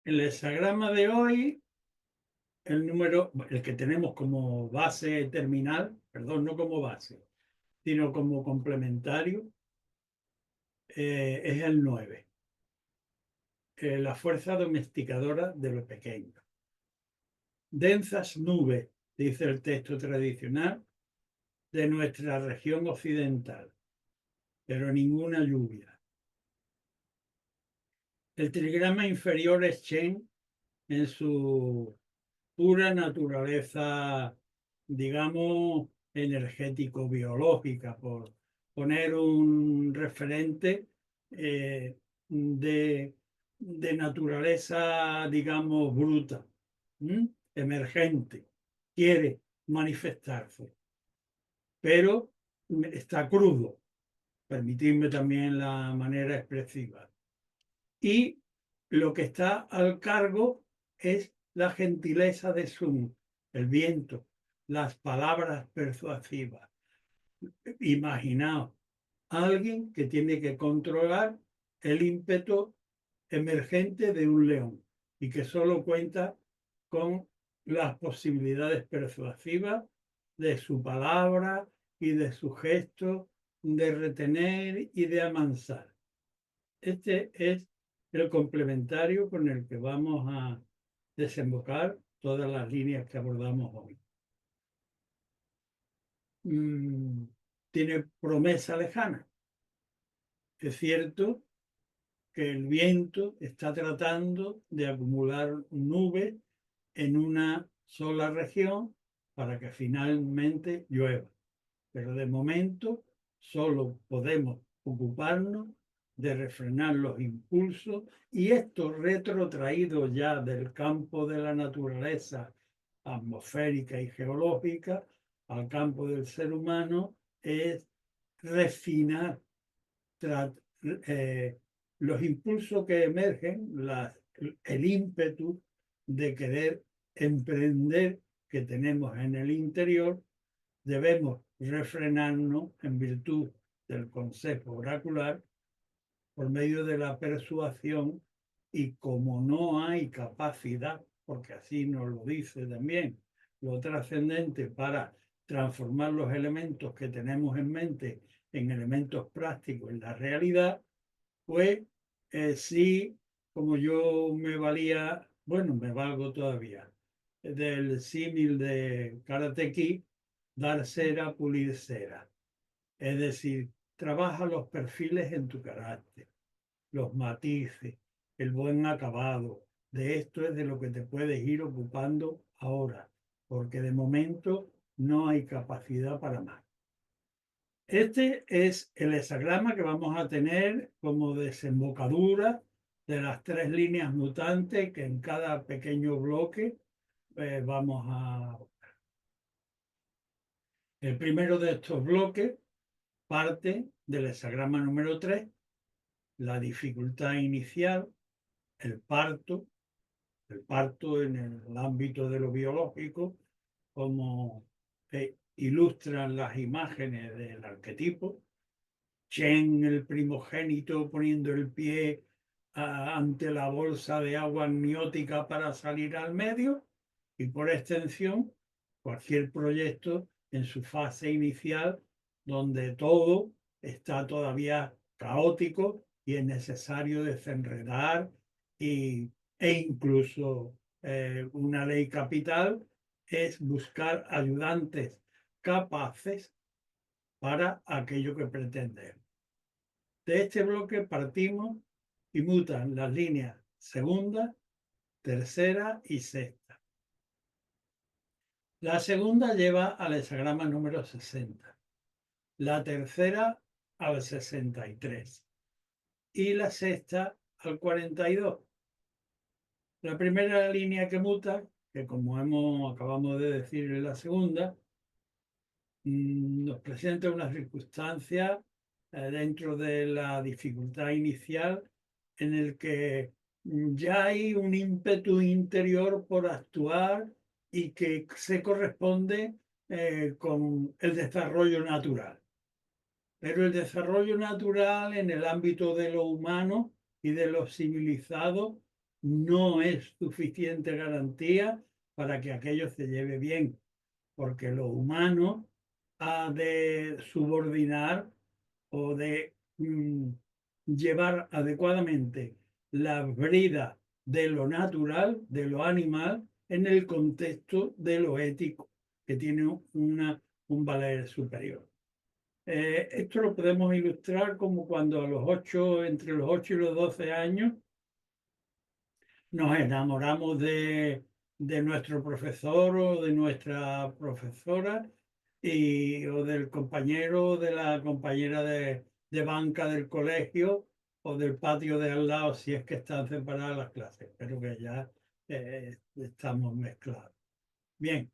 El hexagrama de hoy, el que tenemos como base terminal, perdón, no como base, sino como complementario, es el 9, la fuerza domesticadora de lo pequeño. Densas nubes, dice el texto tradicional, de nuestra región occidental, pero ninguna lluvia. El trigrama inferior es Chen en su pura naturaleza, digamos, energético-biológica, por poner un referente de, de naturaleza, digamos, bruta, emergente, quiere manifestarse, pero está crudo, permitidme también la manera expresiva. Y lo que está al cargo es la gentileza de Sun, el viento, las palabras persuasivas. Imaginaos, alguien que tiene que controlar el ímpetu emergente de un león y que solo cuenta con las posibilidades persuasivas de su palabra y de su gesto, de retener y de amansar. Este es el complementario con el que vamos a desembocar todas las líneas que abordamos hoy. Mm, Tiene promesa lejana. Es cierto que el viento está tratando de acumular nubes en una sola región para que finalmente llueva. Pero de momento solo podemos ocuparnos de refrenar los impulsos y esto retrotraído ya del campo de la naturaleza atmosférica y geológica al campo del ser humano es refinar eh, los impulsos que emergen, el ímpetu de querer emprender que tenemos en el interior, debemos refrenarnos en virtud del consejo oracular por medio de la persuasión y como no hay capacidad, porque así nos lo dice también lo trascendente para transformar los elementos que tenemos en mente en elementos prácticos en la realidad, pues sí, como yo me valía, bueno, me valgo todavía, del símil de Karate Kid, dar cera, pulir cera. Es decir, trabaja los perfiles en tu carácter, los matices, el buen acabado. De esto es de lo que te puedes ir ocupando ahora, porque de momento no hay capacidad para más. Este es el hexagrama que vamos a tener como desembocadura de las tres líneas mutantes que en cada pequeño bloque vamos a... El primero de estos bloques parte del hexagrama número 3, la dificultad inicial, el parto, en el ámbito de lo biológico, como ilustran las imágenes del arquetipo. Chen, el primogénito, poniendo el pie ante la bolsa de agua amniótica para salir al medio, y por extensión, cualquier proyecto en su fase inicial, donde todo está todavía caótico y es necesario desenredar e incluso una ley capital es buscar ayudantes capaces para aquello que pretende. De este bloque partimos y mutan las líneas segunda, tercera y sexta. La segunda lleva al hexagrama número 60, la tercera al 63 y la sexta al 42. La primera línea que muta, que como acabamos de decir en la segunda, nos presenta una circunstancia dentro de la dificultad inicial en el que ya hay un ímpetu interior por actuar y que se corresponde con el desarrollo natural. Pero el desarrollo natural en el ámbito de lo humano y de lo civilizado no es suficiente garantía para que aquello se lleve bien, porque lo humano ha de subordinar o de llevar adecuadamente la brida de lo natural, de lo animal, en el contexto de lo ético, que tiene un valor superior. Esto lo podemos ilustrar como cuando entre los 8 y los 12 años, nos enamoramos de nuestro profesor o de nuestra profesora o del compañero o de la compañera de banca del colegio o del patio de al lado, si es que están separadas las clases, pero que ya estamos mezclados. Bien,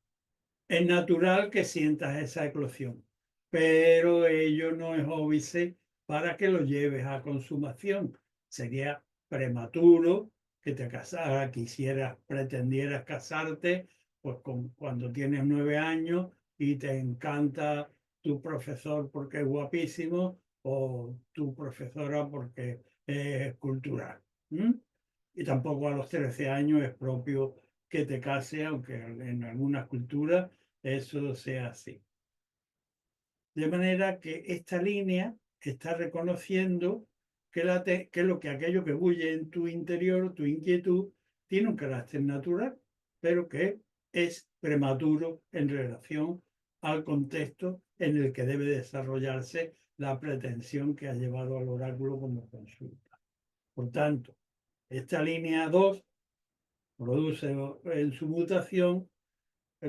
es natural que sientas esa eclosión, pero ello no es óbice para que lo lleves a consumación. Sería prematuro que te casaras, pretendieras casarte, pues cuando tienes 9 años y te encanta tu profesor porque es guapísimo o tu profesora porque es cultural. Y tampoco a los 13 años es propio que te case, aunque en algunas culturas eso sea así. De manera que esta línea está reconociendo que aquello que bulle en tu interior, tu inquietud, tiene un carácter natural, pero que es prematuro en relación al contexto en el que debe desarrollarse la pretensión que ha llevado al oráculo como consulta. Por tanto, esta línea 2 produce en su mutación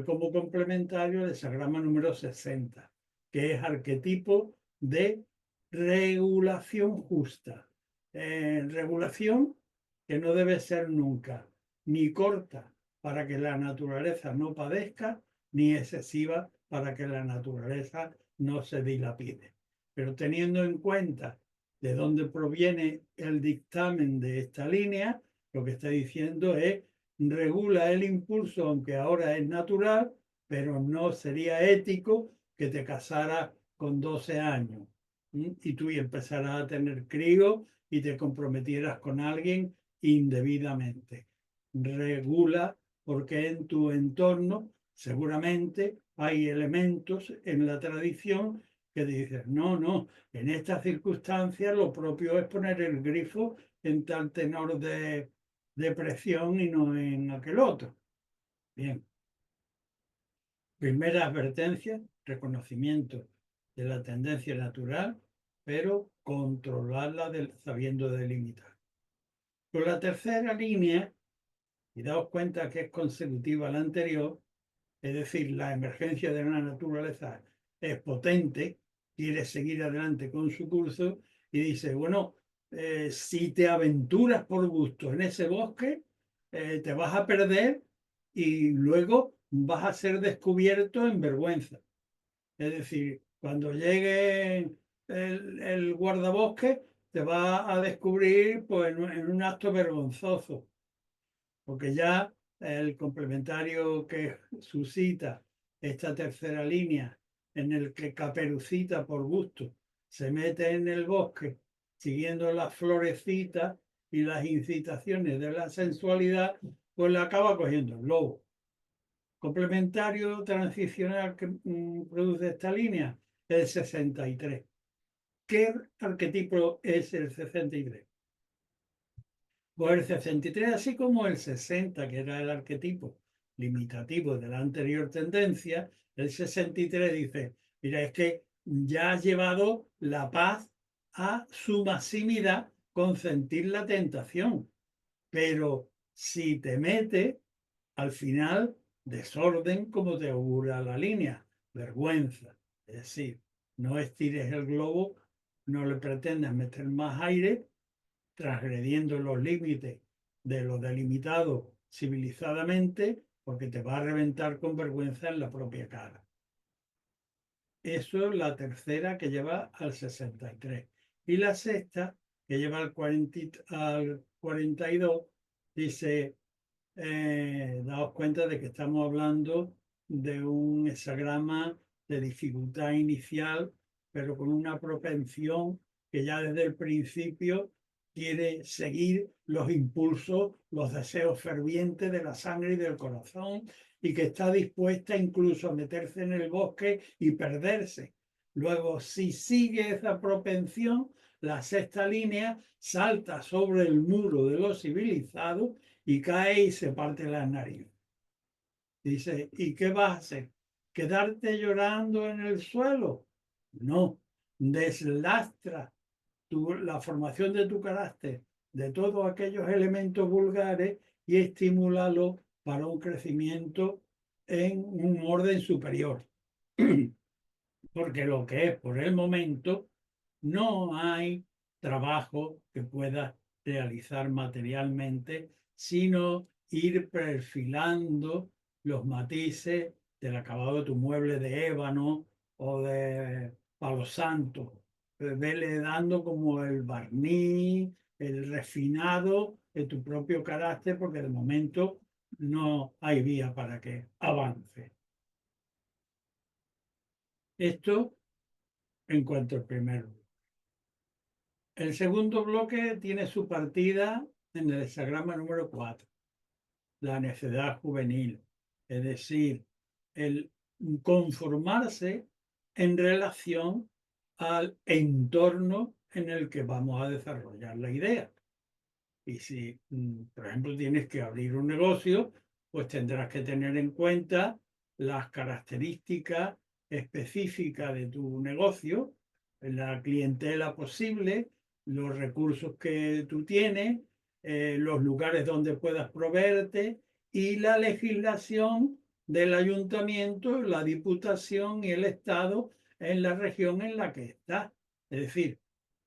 como complementario el hexagrama número 60, que es arquetipo de regulación justa. Regulación que no debe ser nunca ni corta para que la naturaleza no padezca, ni excesiva para que la naturaleza no se dilapide. Pero teniendo en cuenta de dónde proviene el dictamen de esta línea, lo que está diciendo es regula el impulso, aunque ahora es natural, pero no sería ético que te casaras con 12 años y tú empezaras a tener críos y te comprometieras con alguien indebidamente. Regula porque en tu entorno seguramente hay elementos en la tradición que dices, no, no, en estas circunstancias lo propio es poner el grifo en tal tenor de presión y no en aquel otro. Bien. Primera advertencia, reconocimiento de la tendencia natural, pero controlarla sabiendo delimitar. Con la tercera línea, y daos cuenta que es consecutiva a la anterior, es decir, la emergencia de la naturaleza es potente, quiere seguir adelante con su curso y dice, bueno, si te aventuras por gusto en ese bosque, te vas a perder y luego vas a ser descubierto en vergüenza. Es decir, cuando llegue el guardabosque, te va a descubrir pues, en un acto vergonzoso, porque ya el complementario que suscita esta tercera línea, en el que Caperucita por gusto se mete en el bosque siguiendo las florecitas y las incitaciones de la sensualidad, pues la acaba cogiendo el lobo. Complementario transicional que produce esta línea, el 63. ¿Qué arquetipo es el 63? Pues el 63, así como el 60, que era el arquetipo limitativo de la anterior tendencia, el 63 dice, mira, es que ya has llevado la paz a su maximidad con sentir la tentación, pero si te metes, al final, desorden como te augura la línea, vergüenza. Es decir, no estires el globo, no le pretendas meter más aire, transgrediendo los límites de lo delimitado civilizadamente, porque te va a reventar con vergüenza en la propia cara. Eso es la tercera que lleva al 63. Y la sexta, que lleva al 42, dice, daos cuenta de que estamos hablando de un hexagrama de dificultad inicial, pero con una propensión que ya desde el principio quiere seguir los impulsos, los deseos fervientes de la sangre y del corazón, y que está dispuesta incluso a meterse en el bosque y perderse. Luego, si sigue esa propensión, la sexta línea salta sobre el muro de los civilizados y cae y se parte la nariz. Dice, ¿y qué vas a hacer? ¿Quedarte llorando en el suelo? No, deslastra la formación de tu carácter de todos aquellos elementos vulgares y estimúlalo para un crecimiento en un orden superior. Porque lo que es por el momento, no hay trabajo que puedas realizar materialmente, sino ir perfilando los matices del acabado de tu mueble de ébano o de palo santo. Vele dando como el barniz, el refinado de tu propio carácter, porque de momento no hay vía para que avance. Esto en cuanto al primero. El segundo bloque tiene su partida en el hexagrama número 4, la necedad juvenil, es decir, el conformarse en relación al entorno en el que vamos a desarrollar la idea. Y si, por ejemplo, tienes que abrir un negocio, pues tendrás que tener en cuenta las características específicas de tu negocio, la clientela posible, los recursos que tú tienes, los lugares donde puedas proveerte y la legislación del ayuntamiento, la diputación y el Estado en la región en la que estás. Es decir,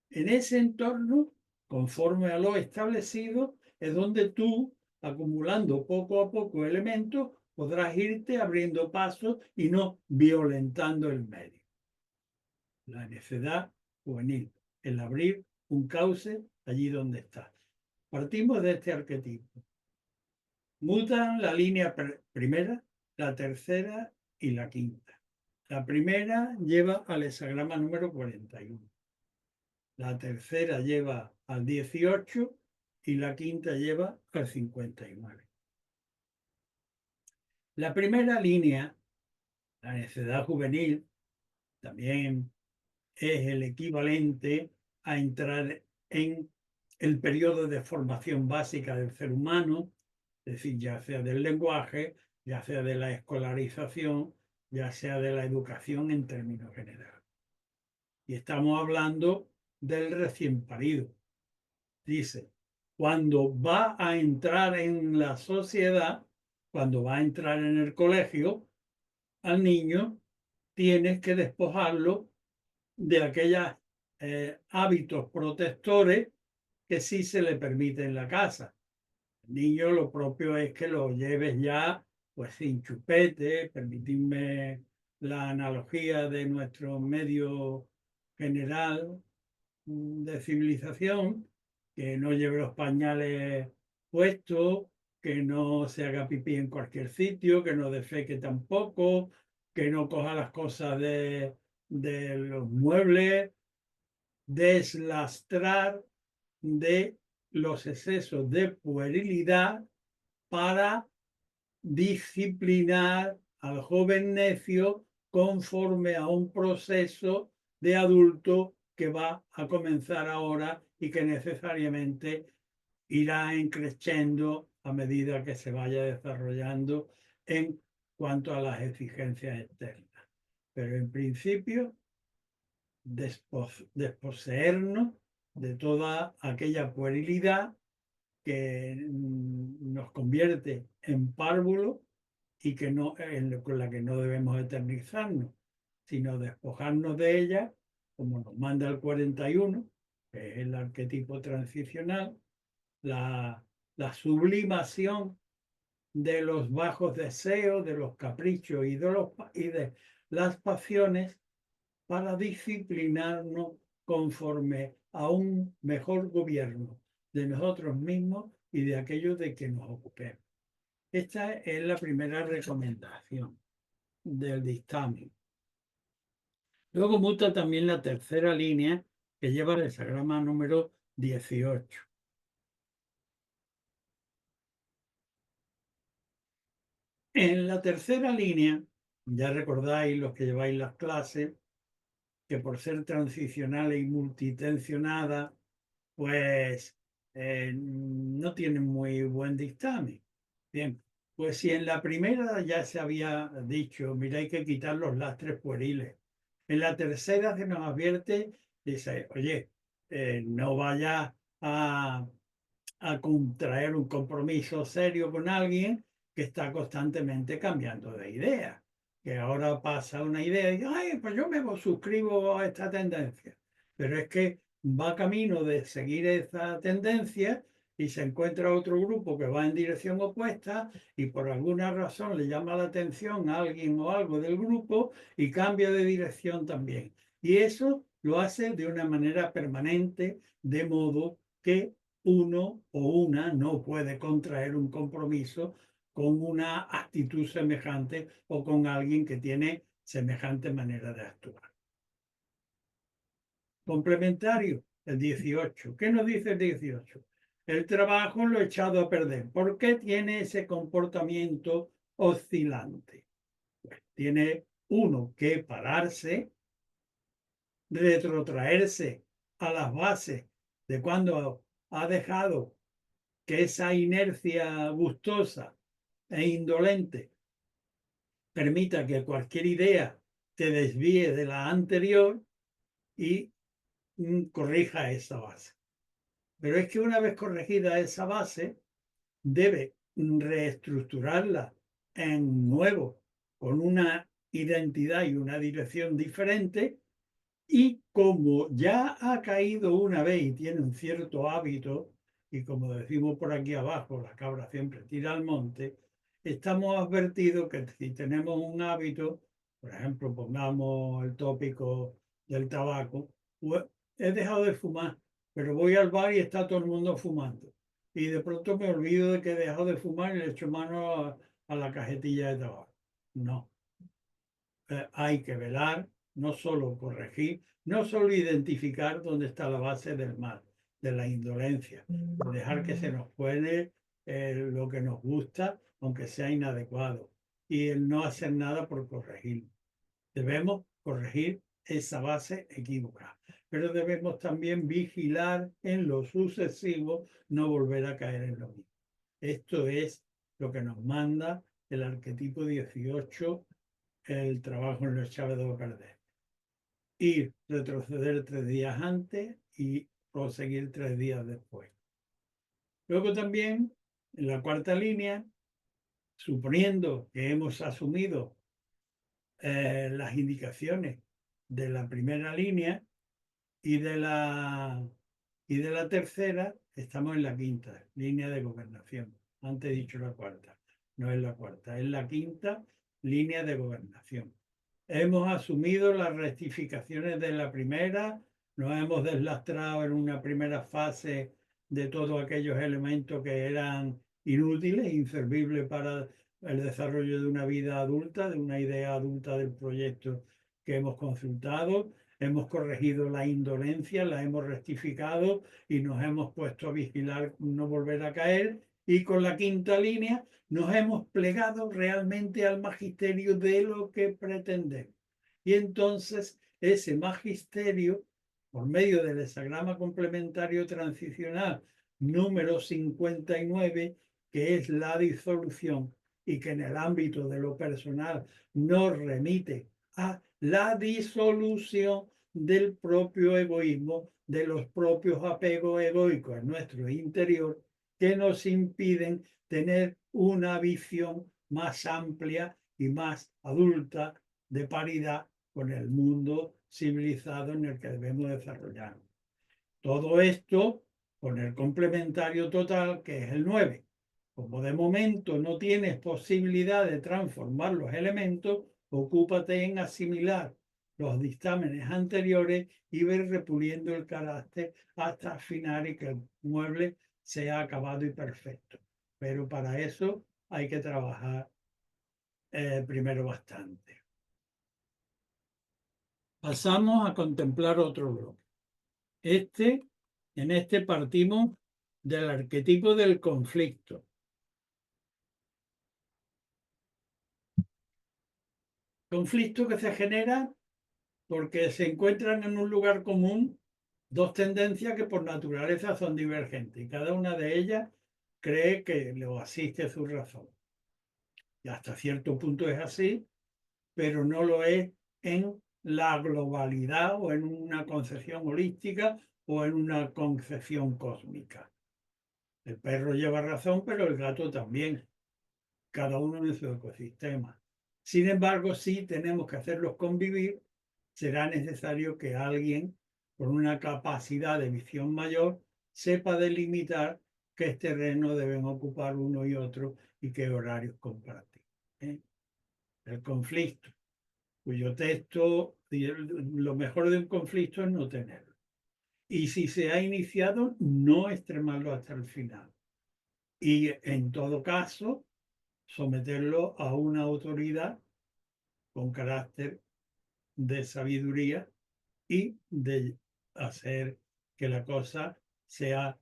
en ese entorno, conforme a lo establecido, es donde tú, acumulando poco a poco elementos, podrás irte abriendo pasos y no violentando el medio. La necedad juvenil, el abrir un cauce allí donde está. Partimos de este arquetipo. Mutan la línea primera, la tercera y la quinta. La primera lleva al hexagrama número 41. La tercera lleva al 18 y la quinta lleva al 59. La primera línea, la necedad juvenil, también es el equivalente a entrar en el periodo de formación básica del ser humano, es decir, ya sea del lenguaje, ya sea de la escolarización, ya sea de la educación en términos generales. Y estamos hablando del recién parido. Dice, cuando va a entrar en la sociedad, cuando va a entrar en el colegio, al niño tienes que despojarlo de aquellos hábitos protectores que sí se le permite en la casa. El niño lo propio es que lo lleves ya pues sin chupete, permitidme la analogía de nuestro medio general de civilización, que no lleve los pañales puestos, que no se haga pipí en cualquier sitio, que no defeque tampoco, que no coja las cosas de los muebles, deslastrar de los excesos de puerilidad para disciplinar al joven necio conforme a un proceso de adulto que va a comenzar ahora y que necesariamente irá creciendo a medida que se vaya desarrollando en cuanto a las exigencias externas. Pero en principio, desposeernos de toda aquella puerilidad que nos convierte en párvulos y que no, con la que no debemos eternizarnos, sino despojarnos de ella, como nos manda el 41, que es el arquetipo transicional, la sublimación de los bajos deseos, de los caprichos y de las pasiones para disciplinarnos conforme a un mejor gobierno de nosotros mismos y de aquellos de que nos ocupemos. Esta es la primera recomendación del dictamen. Luego muta también la tercera línea que lleva el hexagrama número 18. En la tercera línea, ya recordáis los que lleváis las clases, que por ser transicional y multitensionada, pues no tienen muy buen dictamen. Bien, pues si en la primera ya se había dicho, mira, hay que quitar los lastres pueriles. En la tercera se nos advierte, dice, oye, no vaya a contraer un compromiso serio con alguien que está constantemente cambiando de idea. Que ahora pasa una idea y dice, ay, pues yo me suscribo a esta tendencia. Pero es que va camino de seguir esa tendencia y se encuentra otro grupo que va en dirección opuesta y por alguna razón le llama la atención a alguien o algo del grupo y cambia de dirección también. Y eso lo hace de una manera permanente, de modo que uno o una no puede contraer un compromiso con una actitud semejante o con alguien que tiene semejante manera de actuar. Complementario, el 18. ¿Qué nos dice el 18? El trabajo lo he echado a perder. ¿Por qué tiene ese comportamiento oscilante? Pues tiene uno que pararse, retrotraerse a las bases de cuando ha dejado que esa inercia gustosa e indolente permita que cualquier idea te desvíe de la anterior y corrija esa base. Pero es que una vez corregida esa base, debe reestructurarla en nuevo, con una identidad y una dirección diferente, y como ya ha caído una vez y tiene un cierto hábito, y como decimos por aquí abajo, la cabra siempre tira al monte, estamos advertidos que si tenemos un hábito, por ejemplo, pongamos el tópico del tabaco, pues he dejado de fumar, pero voy al bar y está todo el mundo fumando. Y de pronto me olvido de que he dejado de fumar y le echo mano a la cajetilla de tabaco. No, hay que velar, no solo corregir, no solo identificar dónde está la base del mal, de la indolencia, de dejar que se nos puede lo que nos gusta, aunque sea inadecuado, y el no hacer nada por corregir. Debemos corregir esa base equivocada, pero debemos también vigilar en lo sucesivo, no volver a caer en lo mismo. Esto es lo que nos manda el arquetipo 18, el trabajo en lo echado a perder. Ir, retroceder 3 días antes y proseguir 3 días después. Luego también, en la cuarta línea, suponiendo que hemos asumido las indicaciones de la primera línea y y de la tercera, estamos en la quinta línea de gobernación. Antes he dicho la cuarta, no es la cuarta, es la quinta línea de gobernación. Hemos asumido las rectificaciones de la primera, nos hemos deslastrado en una primera fase de todos aquellos elementos que eran inútiles, inservibles para el desarrollo de una vida adulta, de una idea adulta del proyecto que hemos consultado. Hemos corregido la indolencia, la hemos rectificado y nos hemos puesto a vigilar no volver a caer. Y con la quinta línea nos hemos plegado realmente al magisterio de lo que pretendemos. Y entonces ese magisterio, por medio del hexagrama complementario transicional número 59, que es la disolución y que en el ámbito de lo personal nos remite a la disolución del propio egoísmo, de los propios apegos egoicos en nuestro interior, que nos impiden tener una visión más amplia y más adulta de paridad con el mundo civilizado en el que debemos desarrollar. Todo esto con el complementario total, que es el 9. Como de momento no tienes posibilidad de transformar los elementos, ocúpate en asimilar los dictámenes anteriores y ver repuliendo el carácter hasta afinar y que el mueble sea acabado y perfecto. Pero para eso hay que trabajar primero bastante. Pasamos a contemplar otro bloque. Este En este partimos del arquetipo del conflicto. Conflicto que se genera porque se encuentran en un lugar común dos tendencias que por naturaleza son divergentes y cada una de ellas cree que le asiste su razón. Y hasta cierto punto es así, pero no lo es en la globalidad o en una concepción holística o en una concepción cósmica. El perro lleva razón, pero el gato también, cada uno en su ecosistema. Sin embargo, si tenemos que hacerlos convivir, será necesario que alguien con una capacidad de visión mayor sepa delimitar qué terreno deben ocupar uno y otro y qué horarios compartir. ¿eh? El conflicto, cuyo texto, lo mejor de un conflicto es no tenerlo. Y si se ha iniciado, no extremarlo hasta el final. Y en todo caso, someterlo a una autoridad con carácter de sabiduría y de hacer que la cosa sea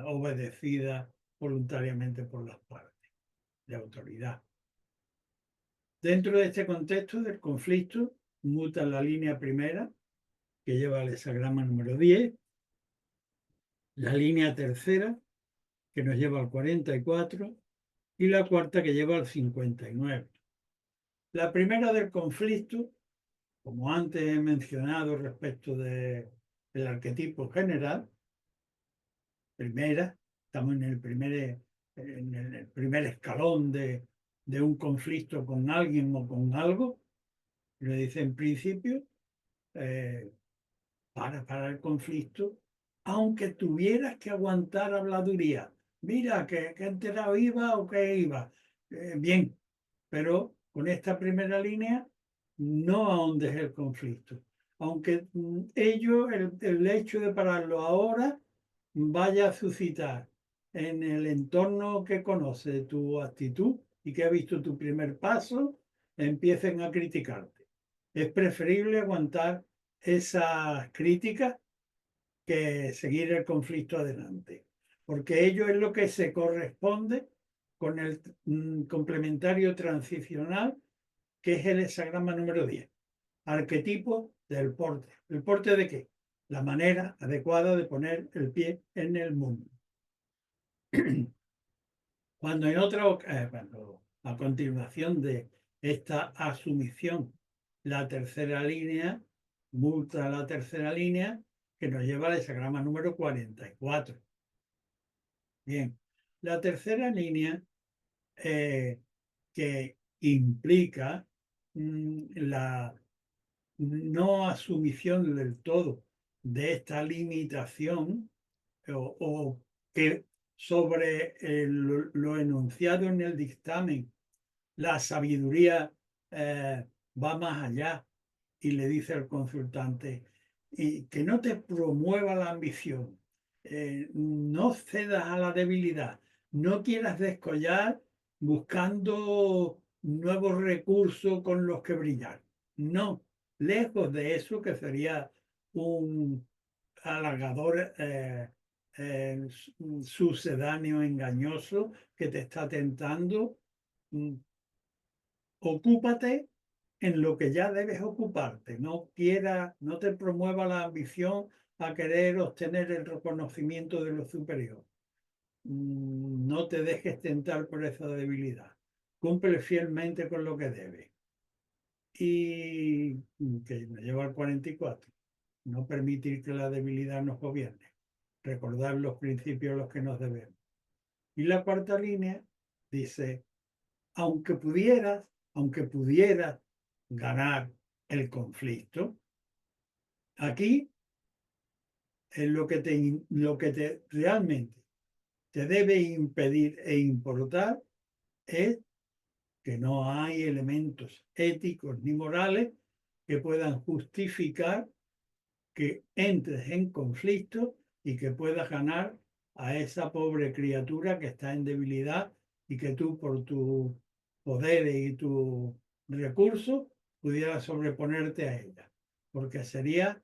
obedecida voluntariamente por las partes de autoridad. Dentro de este contexto del conflicto, muta la línea primera, que lleva el hexagrama número 10, la línea tercera, que nos lleva al 44, y la cuarta, que lleva al 59. La primera del conflicto, como antes he mencionado respecto del arquetipo general, primera, estamos en el primer escalón de un conflicto con alguien o con algo, le dice en principio, eh, para el conflicto, aunque tuvieras que aguantar habladuría. Mira, que enterado iba o que iba. Bien, pero con esta primera línea no ahondes el conflicto. Aunque el hecho de pararlo ahora vaya a suscitar en el entorno que conoce tu actitud y que ha visto tu primer paso, empiecen a criticarte. Es preferible aguantar esas críticas que seguir el conflicto adelante, porque ello es lo que se corresponde con el complementario transicional, que es el hexagrama número 10, arquetipo del porte. ¿El porte de qué? La manera adecuada de poner el pie en el mundo. Cuando cuando a continuación de esta asumición, la tercera línea, multa la tercera línea, que nos lleva al hexagrama número 44. Bien, la tercera línea que implica la no asumición del todo de esta limitación o que sobre lo enunciado en el dictamen, la sabiduría va más allá y le dice al consultante, y que no te promueva la ambición, no cedas a la debilidad, no quieras descollar buscando nuevos recursos con los que brillar. No, lejos de eso que sería un halagador sucedáneo engañoso que te está tentando. Ocúpate en lo que ya debes ocuparte. No te promueva la ambición a querer obtener el reconocimiento de lo superior. No te dejes tentar por esa debilidad. Cumple fielmente con lo que debes. Y que me lleva al 44. No permitir que la debilidad nos gobierne. Recordar los principios a los que nos debemos. Y la cuarta línea dice, aunque pudieras ganar el conflicto, aquí es lo que te realmente te debe impedir e importar es que no hay elementos éticos ni morales que puedan justificar que entres en conflicto y que puedas ganar a esa pobre criatura que está en debilidad y que tú por tu poder y tu recurso pudieras sobreponerte a ella, porque sería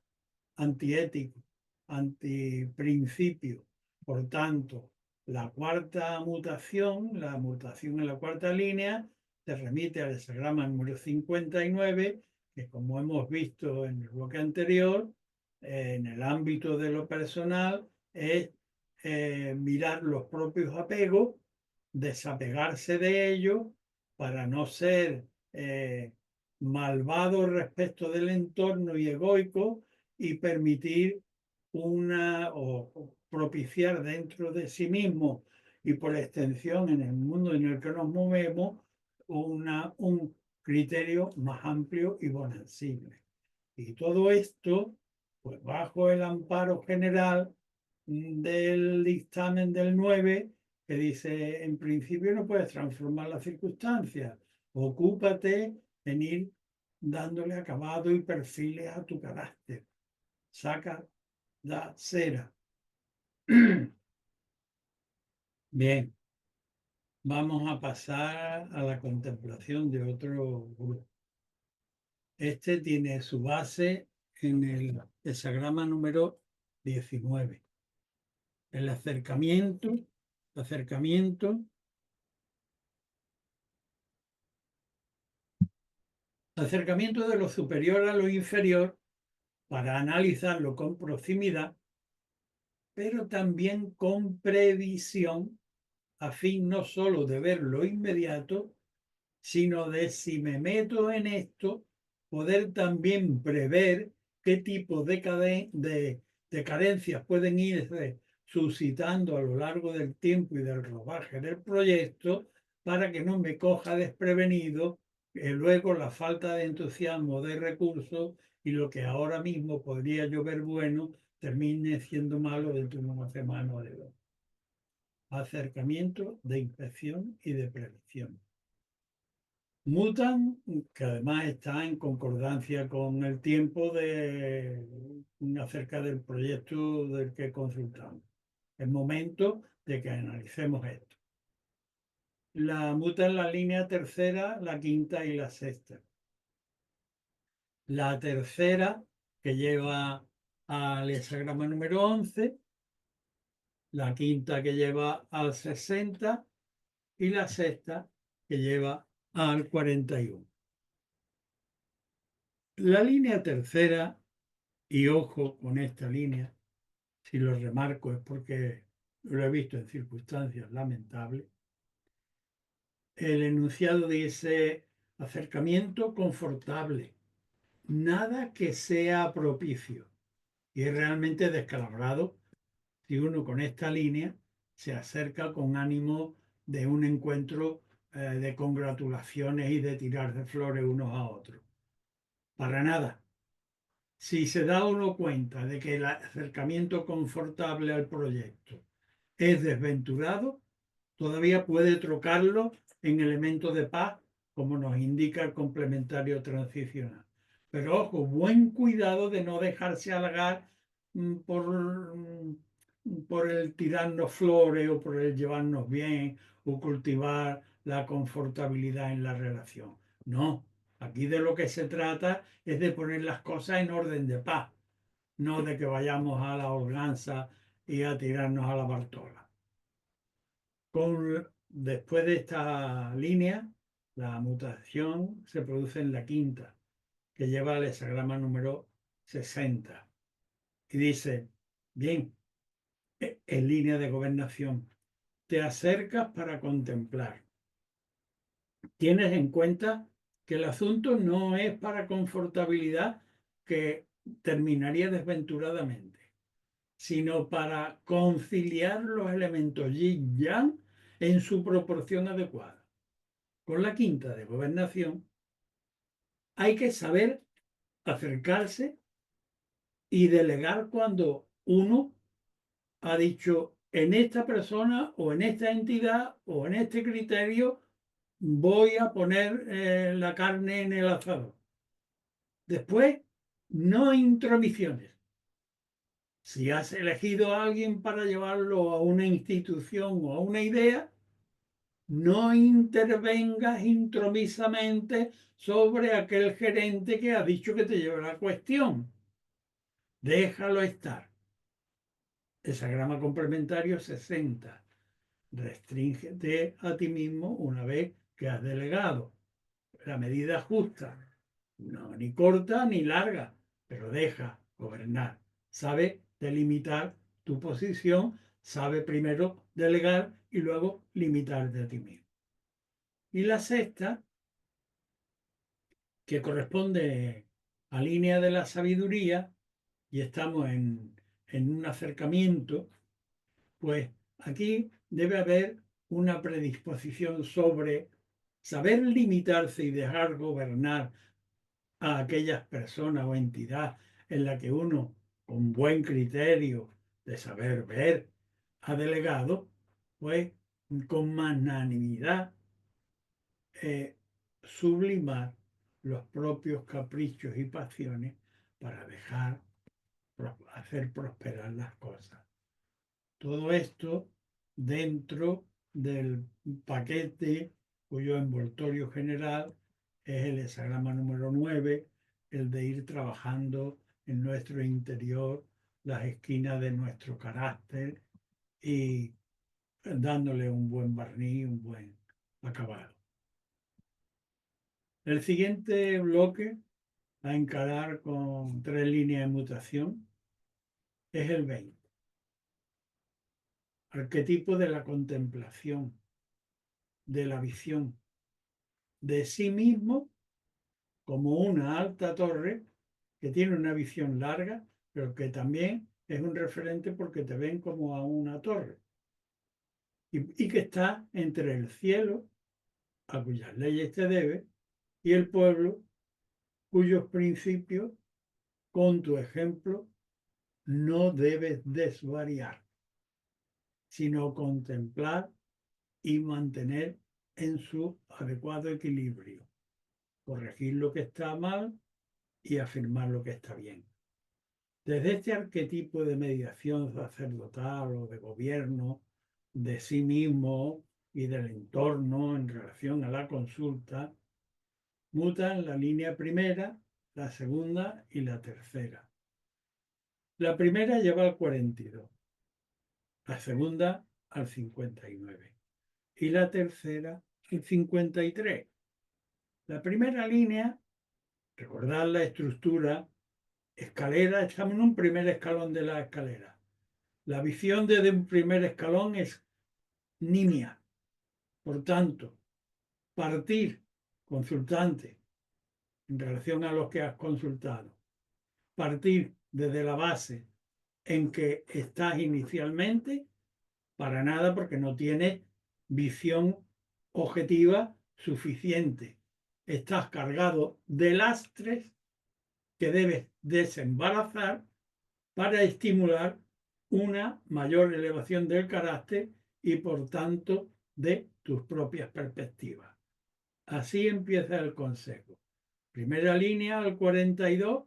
antiético, antiprincipio. Por tanto, la cuarta mutación, la mutación en la cuarta línea, te remite al hexagrama número 59, que como hemos visto en el bloque anterior, en el ámbito de lo personal, es mirar los propios apegos, desapegarse de ellos para no ser malvado respecto del entorno y egoico, y permitir o propiciar dentro de sí mismo y por extensión en el mundo en el que nos movemos un criterio más amplio y bonancible. Y todo esto, pues bajo el amparo general del dictamen del 9, que dice, en principio no puedes transformar las circunstancias, ocúpate en ir dándole acabado y perfiles a tu carácter. Saca la cera. Bien, vamos a pasar a la contemplación de otro grupo. Este tiene su base en el hexagrama número 19. El acercamiento de lo superior a lo inferior para analizarlo con proximidad, pero también con previsión, a fin no solo de ver lo inmediato, sino de, si me meto en esto, poder también prever qué tipo de carencias pueden irse suscitando a lo largo del tiempo y del rodaje del proyecto, para que no me coja desprevenido luego la falta de entusiasmo de recursos, y lo que ahora mismo podría yo ver bueno termine siendo malo dentro de una semana o de dos. Acercamiento de inspección y de previsión. Mutan, que además está en concordancia con el tiempo acerca del proyecto del que consultamos. Es momento de que analicemos esto. La muta en la línea tercera, la quinta y la sexta. La tercera, que lleva al hexagrama número 11, la quinta que lleva al 60 y la sexta que lleva al 41. La línea tercera, y ojo con esta línea, si lo remarco es porque lo he visto en circunstancias lamentables, el enunciado dice acercamiento confortable, nada que sea propicio. Y es realmente descalabrado si uno con esta línea se acerca con ánimo de un encuentro de congratulaciones y de tirar de flores unos a otros. Para nada. Si se da uno cuenta de que el acercamiento confortable al proyecto es desventurado, todavía puede trocarlo en elementos de paz, como nos indica el complementario transicional. Pero ojo, buen cuidado de no dejarse halagar por el tirarnos flores o por el llevarnos bien o cultivar la confortabilidad en la relación. No, aquí de lo que se trata es de poner las cosas en orden de paz, no de que vayamos a la holganza y a tirarnos a la Bartola. Después de esta línea, la mutación se produce en la quinta, que lleva al hexagrama número 60. Y dice, bien, en línea de gobernación, te acercas para contemplar. Tienes en cuenta que el asunto no es para confortabilidad, que terminaría desventuradamente, sino para conciliar los elementos yin-yang en su proporción adecuada. Con la quinta de gobernación hay que saber acercarse y delegar cuando uno ha dicho, en esta persona o en esta entidad o en este criterio voy a poner la carne en el asador. Después, no intromisiones. Si has elegido a alguien para llevarlo a una institución o a una idea, no intervengas intromisamente sobre aquel gerente que ha dicho que te lleva la cuestión. Déjalo estar. Hesagrama complementario 60. Restríngete a ti mismo una vez que has delegado. La medida justa, no ni corta ni larga, pero deja gobernar. Sabe delimitar tu posición, sabe primero delegar y luego limitarte a ti mismo. Y la sexta, que corresponde a línea de la sabiduría, y estamos en un acercamiento, pues aquí debe haber una predisposición sobre saber limitarse y dejar gobernar a aquellas personas o entidades en la que uno, con buen criterio de saber ver, ha delegado, pues con magnanimidad sublimar los propios caprichos y pasiones para dejar hacer prosperar las cosas. Todo esto dentro del paquete cuyo envoltorio general es el hesagrama número 9, el de ir trabajando en nuestro interior las esquinas de nuestro carácter y dándole un buen barniz, un buen acabado. El siguiente bloque a encarar con 3 líneas de mutación es el 20. Arquetipo de la contemplación, de la visión, de sí mismo como una alta torre que tiene una visión larga, pero que también es un referente porque te ven como a una torre y que está entre el cielo, a cuyas leyes te debe, y el pueblo, cuyos principios, con tu ejemplo, no debes desvariar, sino contemplar y mantener en su adecuado equilibrio, corregir lo que está mal y afirmar lo que está bien. Desde este arquetipo de mediación sacerdotal o de gobierno de sí mismo y del entorno en relación a la consulta, mutan la línea primera, la segunda y la tercera. La primera lleva al 42, la segunda al 59 y la tercera al 53. La primera línea, recordad la estructura, escalera, estamos en un primer escalón de la escalera. La visión desde un primer escalón es nimia. Por tanto, partir consultante en relación a los que has consultado, partir desde la base en que estás inicialmente, para nada porque no tienes visión objetiva suficiente. Estás cargado de lastres que debes desembarazar para estimular una mayor elevación del carácter y por tanto de tus propias perspectivas. Así empieza el consejo. Primera línea al 42,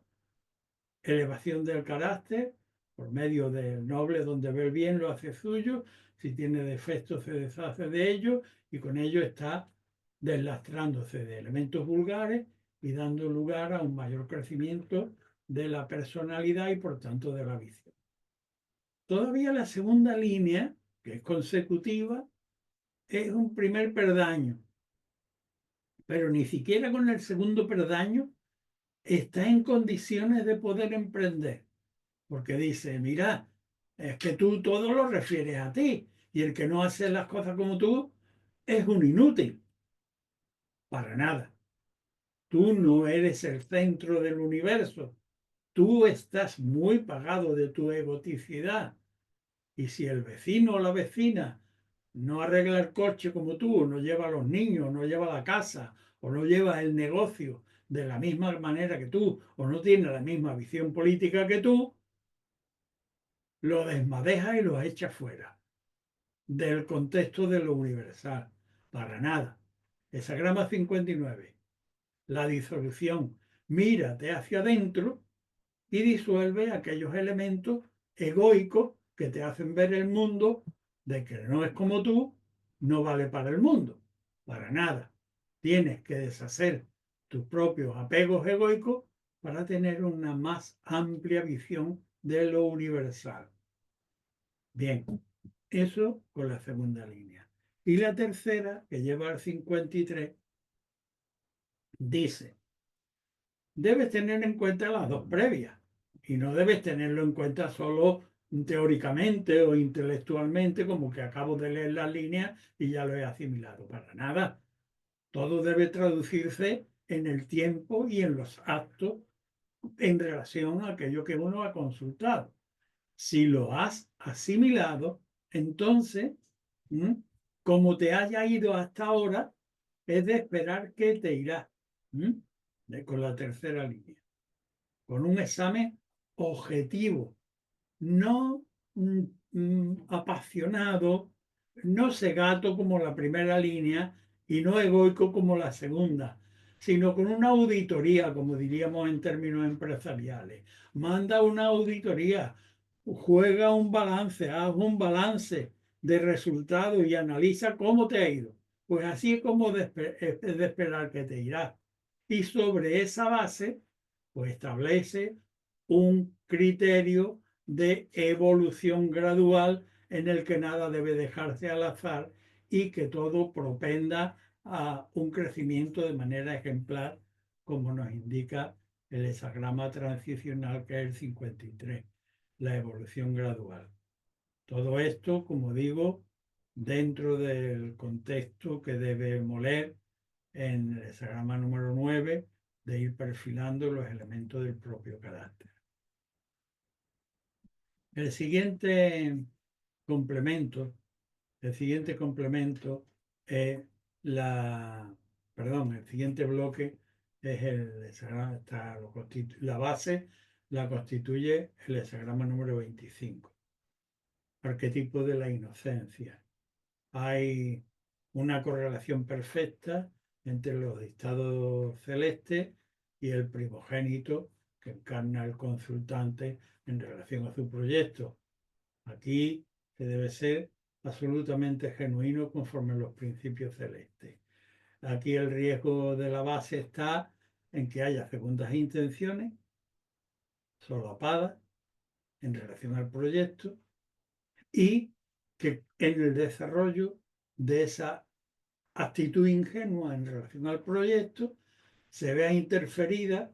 elevación del carácter por medio del noble, donde ve el bien lo hace suyo, si tiene defectos se deshace de ellos y con ello está deslastrándose de elementos vulgares y dando lugar a un mayor crecimiento de la personalidad y por tanto de la visión. Todavía la segunda línea, que es consecutiva, es un primer peldaño, pero ni siquiera con el segundo peldaño está en condiciones de poder emprender, porque dice, mira, es que tú todo lo refieres a ti y el que no hace las cosas como tú es un inútil, para nada. Tú no eres el centro del universo, tú estás muy pagado de tu egoticidad. Y si el vecino o la vecina no arregla el coche como tú, no lleva a los niños, no lleva la casa, o no lleva el negocio de la misma manera que tú, o no tiene la misma visión política que tú, lo desmadeja y lo echa fuera del contexto de lo universal. Para nada. Hesagrama 59. La disolución. Mírate hacia adentro y disuelve aquellos elementos egoicos que te hacen ver el mundo de que no es como tú, no vale para el mundo, para nada. Tienes que deshacer tus propios apegos egoicos para tener una más amplia visión de lo universal. Bien, eso con la segunda línea. Y la tercera, que lleva al 53, dice, debes tener en cuenta las dos previas y no debes tenerlo en cuenta solo teóricamente o intelectualmente, como que acabo de leer las líneas y ya lo he asimilado. Para nada. Todo debe traducirse en el tiempo y en los actos en relación a aquello que uno ha consultado. Si lo has asimilado, entonces, ¿m? Como te haya ido hasta ahora, es de esperar que te irá, con la tercera línea, con un examen objetivo, no apasionado, no cegato como la primera línea y no egoico como la segunda, sino con una auditoría, como diríamos en términos empresariales. Manda una auditoría, juega un balance, haz un balance de resultados y analiza cómo te ha ido. Pues así es como es de esperar que te irá. Y sobre esa base, pues establece un criterio de evolución gradual en el que nada debe dejarse al azar y que todo propenda a un crecimiento de manera ejemplar, como nos indica el hexagrama transicional que es el 53, la evolución gradual. Todo esto, como digo, dentro del contexto que debe moler en el hexagrama número 9 de ir perfilando los elementos del propio carácter. El siguiente complemento, el siguiente complemento es el siguiente bloque es el hexagrama, la base la constituye el hexagrama número 25, arquetipo de la inocencia. Hay una correlación perfecta entre los estados celestes y el primogénito que encarna el consultante en relación a su proyecto. Aquí se debe ser absolutamente genuino conforme a los principios celestes. Aquí el riesgo de la base está en que haya segundas intenciones solapadas en relación al proyecto y que en el desarrollo de esa actitud ingenua en relación al proyecto se vea interferida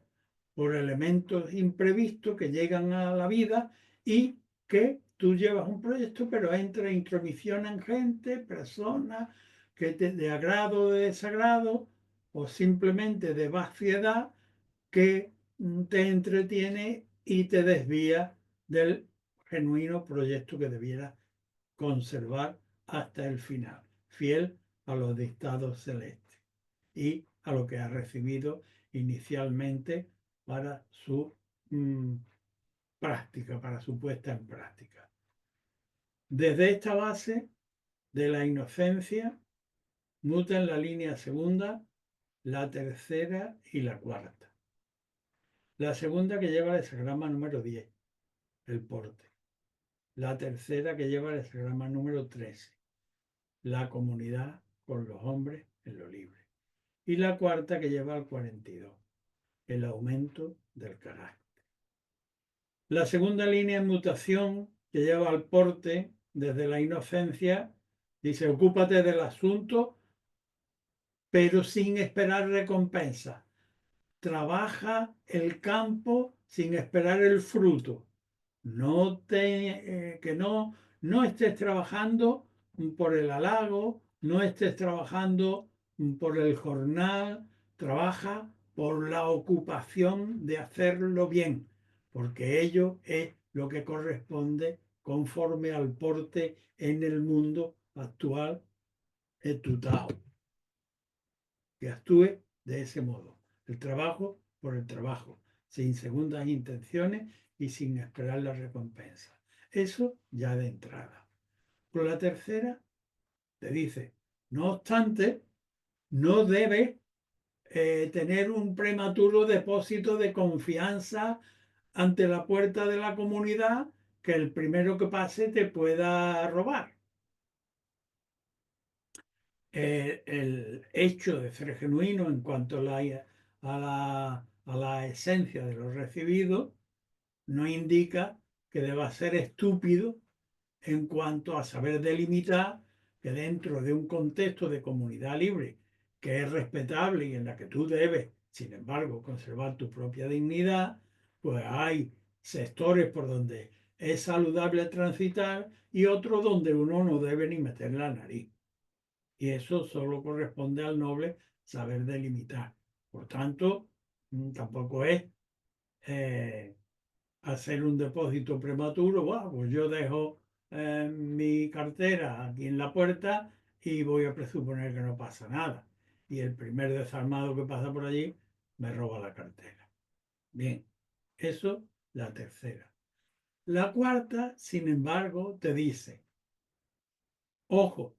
por elementos imprevistos que llegan a la vida y que tú llevas un proyecto, pero entra intromisión en gente, personas que de agrado o de desagrado o simplemente de vaciedad que te entretiene y te desvía del genuino proyecto que debiera conservar hasta el final, fiel a los dictados celestes y a lo que ha recibido inicialmente para su práctica, para su puesta en práctica. Desde esta base de la inocencia mutan la línea segunda, la tercera y la cuarta. La segunda que lleva el hexagrama número 10, el porte. La tercera que lleva el hexagrama número 13, la comunidad con los hombres en lo libre. Y la cuarta que lleva el 42, el aumento del carácter. La segunda línea en mutación que lleva al porte desde la inocencia dice: ocúpate del asunto, pero sin esperar recompensa. Trabaja el campo sin esperar el fruto. Que no estés trabajando por el halago, no estés trabajando por el jornal, trabaja por la ocupación de hacerlo bien, porque ello es lo que corresponde conforme al porte en el mundo actual etutao, que actúe de ese modo, el trabajo por el trabajo, sin segundas intenciones y sin esperar la recompensa. Eso ya de entrada. Por la tercera, te dice, no obstante, no debe tener un prematuro depósito de confianza ante la puerta de la comunidad que el primero que pase te pueda robar. El hecho de ser genuino en cuanto a la esencia de lo recibido no indica que deba ser estúpido en cuanto a saber delimitar que dentro de un contexto de comunidad libre, que es respetable y en la que tú debes, sin embargo, conservar tu propia dignidad, pues hay sectores por donde es saludable transitar y otros donde uno no debe ni meter la nariz. Y eso solo corresponde al noble saber delimitar. Por tanto, tampoco es eh, hacer un depósito prematuro. Bueno, pues yo dejo mi cartera aquí en la puerta y voy a presuponer que no pasa nada. Y el primer desarmado que pasa por allí me roba la cartera. Bien, eso la tercera. La cuarta, sin embargo, te dice, ojo,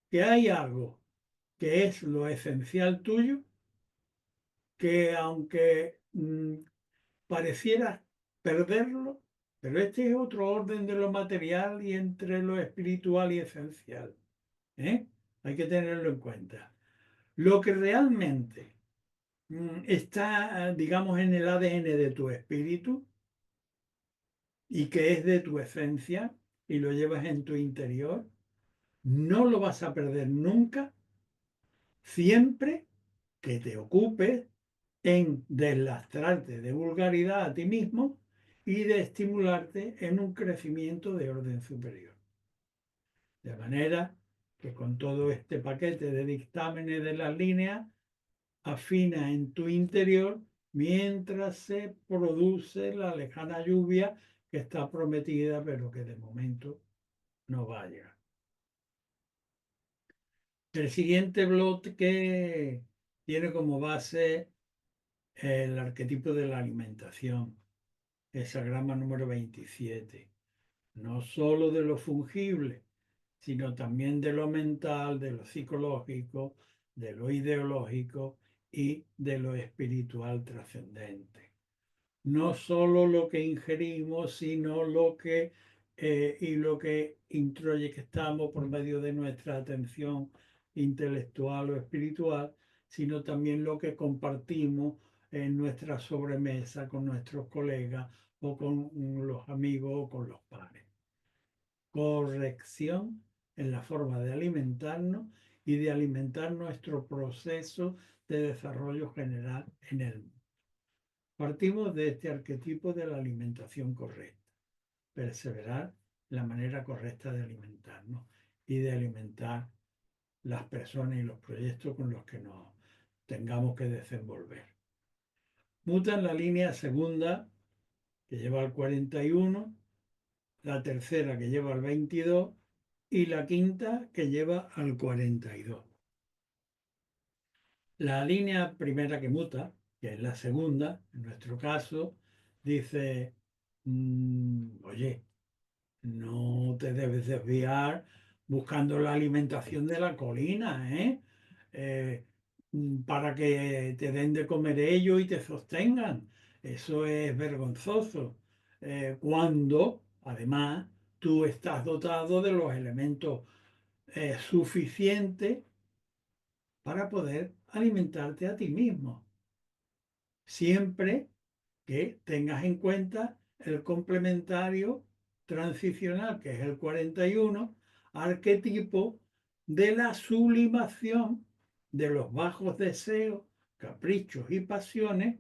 que hay algo que es lo esencial tuyo, que aunque parecieras perderlo, pero este es otro orden de lo material y entre lo espiritual y esencial. ¿Eh? Hay que tenerlo en cuenta. Lo que realmente está, digamos, en el ADN de tu espíritu y que es de tu esencia y lo llevas en tu interior, no lo vas a perder nunca, siempre que te ocupes en deslastrarte de vulgaridad a ti mismo y de estimularte en un crecimiento de orden superior. De manera que con todo este paquete de dictámenes de las líneas, afina en tu interior mientras se produce la lejana lluvia que está prometida, pero que de momento no va a llegar. El siguiente bloque tiene como base el arquetipo de la alimentación, esa grama número 27, no solo de lo fungible, sino también de lo mental, de lo psicológico, de lo ideológico y de lo espiritual trascendente. No solo lo que ingerimos, sino lo que y lo que introyectamos por medio de nuestra atención intelectual o espiritual, sino también lo que compartimos en nuestra sobremesa con nuestros colegas o con los amigos o con los pares. Corrección en la forma de alimentarnos y de alimentar nuestro proceso de desarrollo general en el mundo. Partimos de este arquetipo de la alimentación correcta, perseverar en la manera correcta de alimentarnos y de alimentar las personas y los proyectos con los que nos tengamos que desenvolver. Muta en la línea segunda, que lleva al 41, la tercera que lleva al 22 y la quinta que lleva al 42. La línea primera que muta, que es la segunda, en nuestro caso, dice, oye, no te debes desviar buscando la alimentación de la colina, ¿eh? Eh, para que te den de comer ellos y te sostengan. Eso es vergonzoso. Cuando, además, tú estás dotado de los elementos suficientes para poder alimentarte a ti mismo. Siempre que tengas en cuenta el complementario transicional, que es el 41, arquetipo de la sublimación de los bajos deseos, caprichos y pasiones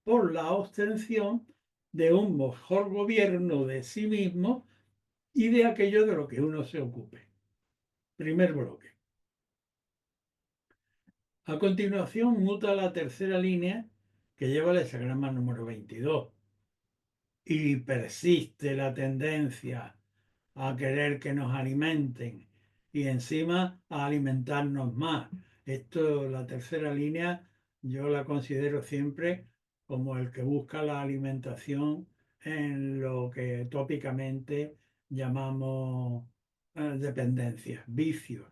por la obtención de un mejor gobierno de sí mismo y de aquello de lo que uno se ocupe. Primer bloque. A continuación, muta la tercera línea que lleva el hexagrama número 22 y persiste la tendencia a querer que nos alimenten y encima a alimentarnos más. Esto, la tercera línea, yo la considero siempre como el que busca la alimentación en lo que tópicamente llamamos dependencias, vicios.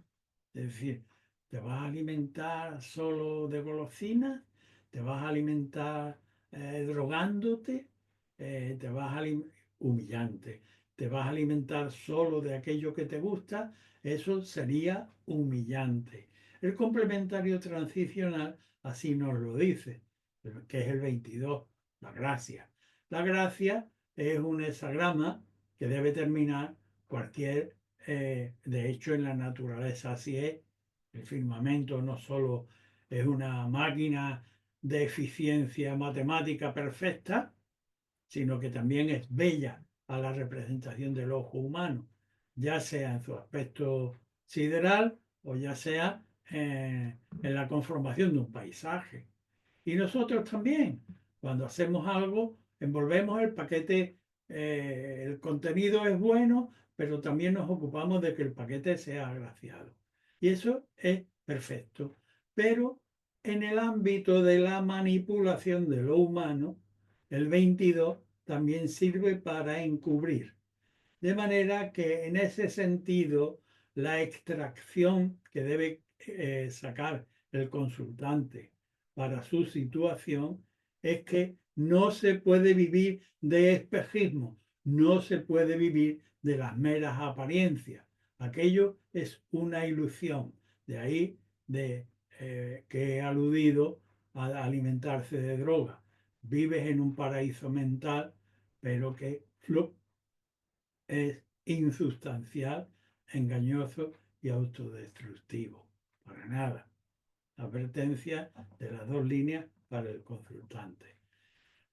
Es decir, ¿te vas a alimentar solo de golosinas? ¿Te vas a alimentar drogándote? ¿Te vas a humillante? ¿Te vas a alimentar solo de aquello que te gusta? Eso sería humillante. El complementario transicional así nos lo dice, que es el 22, la gracia. La gracia es un hexagrama que debe terminar cualquier, de hecho en la naturaleza así es, el firmamento no solo es una máquina de eficiencia matemática perfecta, sino que también es bella a la representación del ojo humano, ya sea en su aspecto sideral o ya sea en la conformación de un paisaje. Y nosotros también, cuando hacemos algo, envolvemos el paquete, el contenido es bueno, pero también nos ocupamos de que el paquete sea agraciado. Y eso es perfecto. Pero en el ámbito de la manipulación de lo humano, el 22 también sirve para encubrir. De manera que en ese sentido, la extracción que debe sacar el consultante para su situación es que no se puede vivir de espejismo, no se puede vivir de las meras apariencias. Aquello es una ilusión. De ahí que he aludido a alimentarse de droga. Vives en un paraíso mental, pero que es insustancial, engañoso y autodestructivo. Para nada. Advertencia de las dos líneas para el consultante.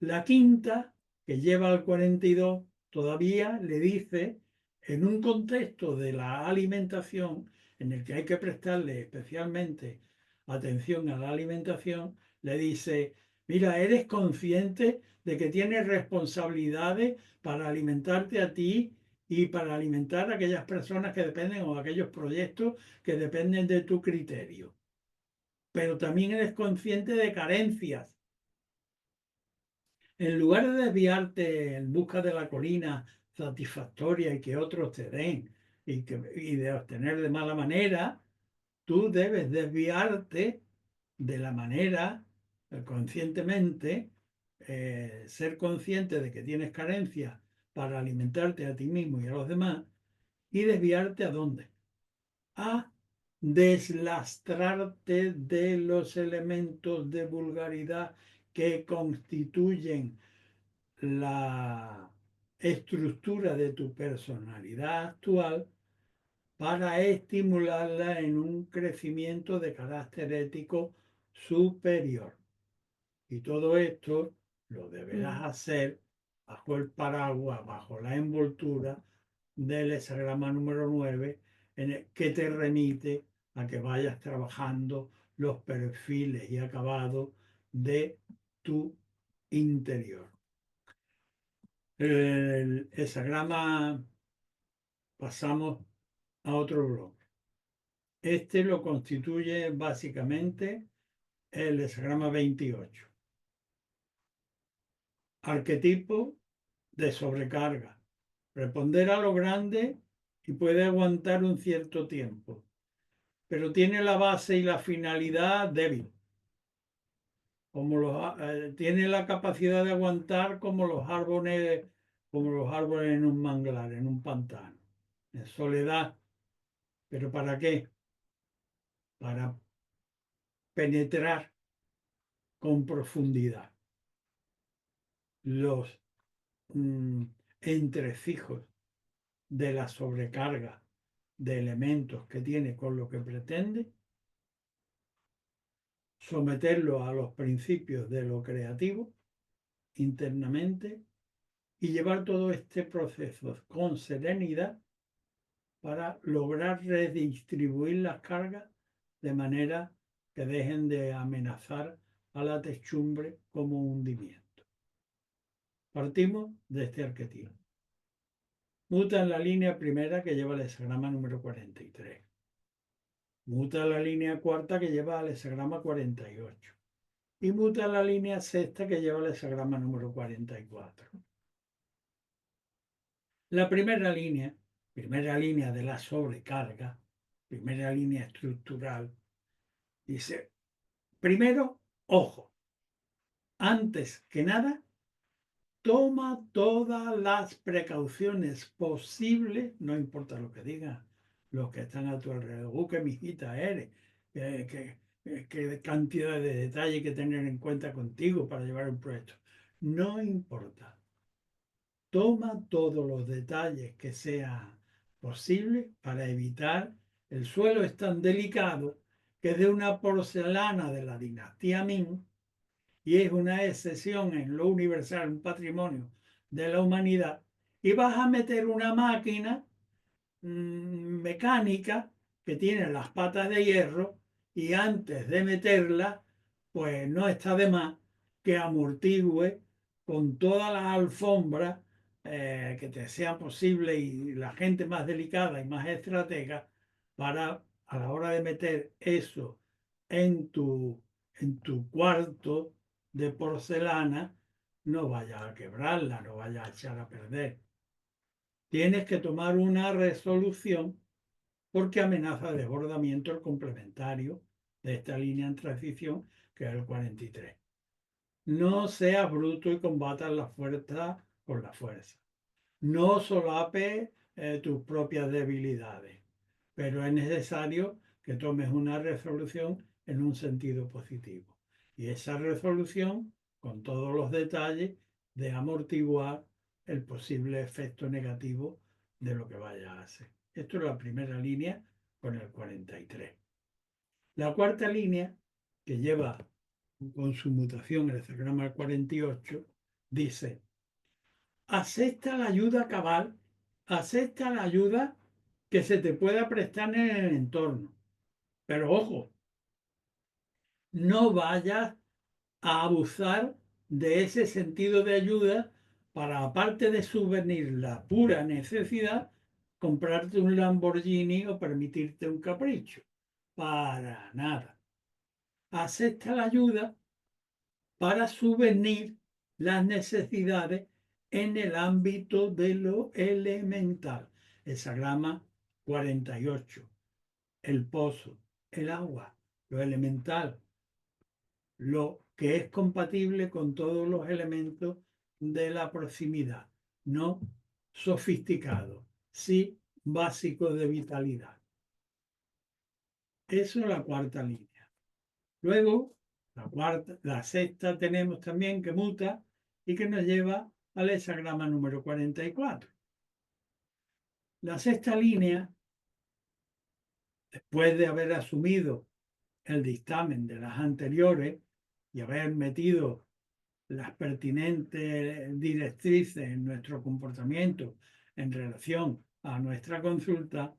La quinta, que lleva al 42, todavía le dice, en un contexto de la alimentación, en el que hay que prestarle especialmente atención a la alimentación, le dice, mira, ¿eres consciente de que tienes responsabilidades para alimentarte a ti y para alimentar a aquellas personas que dependen o aquellos proyectos que dependen de tu criterio? Pero también eres consciente de carencias. En lugar de desviarte en busca de la colina satisfactoria y que otros te den y de obtener de mala manera, tú debes desviarte de la manera, conscientemente, ser consciente de que tienes carencias para alimentarte a ti mismo y a los demás, y desviarte ¿a dónde? A deslastrarte de los elementos de vulgaridad que constituyen la estructura de tu personalidad actual para estimularla en un crecimiento de carácter ético superior. Y todo esto lo deberás hacer bajo el paraguas, bajo la envoltura del hesagrama número 9, en el que te remite a que vayas trabajando los perfiles y acabados de tu interior. El hesagrama, pasamos a otro bloque. Este lo constituye básicamente el hesagrama 28. Arquetipo de sobrecarga. Responder a lo grande y puede aguantar un cierto tiempo, pero tiene la base y la finalidad débil. Tiene la capacidad de aguantar como los árboles en un manglar, en un pantano, en soledad. ¿Pero para qué? Para penetrar con profundidad los entresijos de la sobrecarga de elementos que tiene con lo que pretende, someterlo a los principios de lo creativo internamente y llevar todo este proceso con serenidad para lograr redistribuir las cargas de manera que dejen de amenazar a la techumbre como hundimiento. Partimos de este arquetipo. Muta en la línea primera que lleva el hexagrama número 43. Muta en la línea cuarta que lleva el hexagrama 48. Y muta en la línea sexta que lleva el hexagrama número 44. La primera línea de la sobrecarga, primera línea estructural, dice, primero, ojo, antes que nada, toma todas las precauciones posibles, no importa lo que digan los que están a tu alrededor. Qué mijita eres, qué cantidad de detalle hay que tener en cuenta contigo para llevar un proyecto. No importa. Toma todos los detalles que sea posible para evitar. El suelo es tan delicado que es de una porcelana de la dinastía Ming y es una excepción en lo universal, un patrimonio de la humanidad. Y vas a meter una máquina mecánica que tiene las patas de hierro y antes de meterla, pues no está de más que amortigüe con todas las alfombras que te sean posibles y la gente más delicada y más estratega para a la hora de meter eso en tu cuarto de porcelana, no vaya a quebrarla, no vaya a echar a perder. Tienes que tomar una resolución porque amenaza desbordamiento el complementario de esta línea en transición, que es el 43. No seas bruto y combatas la fuerza con la fuerza. No solapes tus propias debilidades, pero es necesario que tomes una resolución en un sentido positivo. Y esa resolución, con todos los detalles, de amortiguar el posible efecto negativo de lo que vaya a hacer. Esto es la primera línea con el 43. La cuarta línea, que lleva con su mutación el hexagrama 48, dice: acepta la ayuda cabal, acepta la ayuda que se te pueda prestar en el entorno. Pero ojo, no vayas a abusar de ese sentido de ayuda para, aparte de subvenir la pura necesidad, comprarte un Lamborghini o permitirte un capricho. Para nada. Acepta la ayuda para subvenir las necesidades en el ámbito de lo elemental. Hexagrama 48. El pozo, el agua, lo elemental, lo que es compatible con todos los elementos de la proximidad, no sofisticado, sí básico de vitalidad. Eso es la cuarta línea. Luego, la sexta tenemos también que muta y que nos lleva al hexagrama número 44. La sexta línea, después de haber asumido el dictamen de las anteriores y haber metido las pertinentes directrices en nuestro comportamiento en relación a nuestra consulta,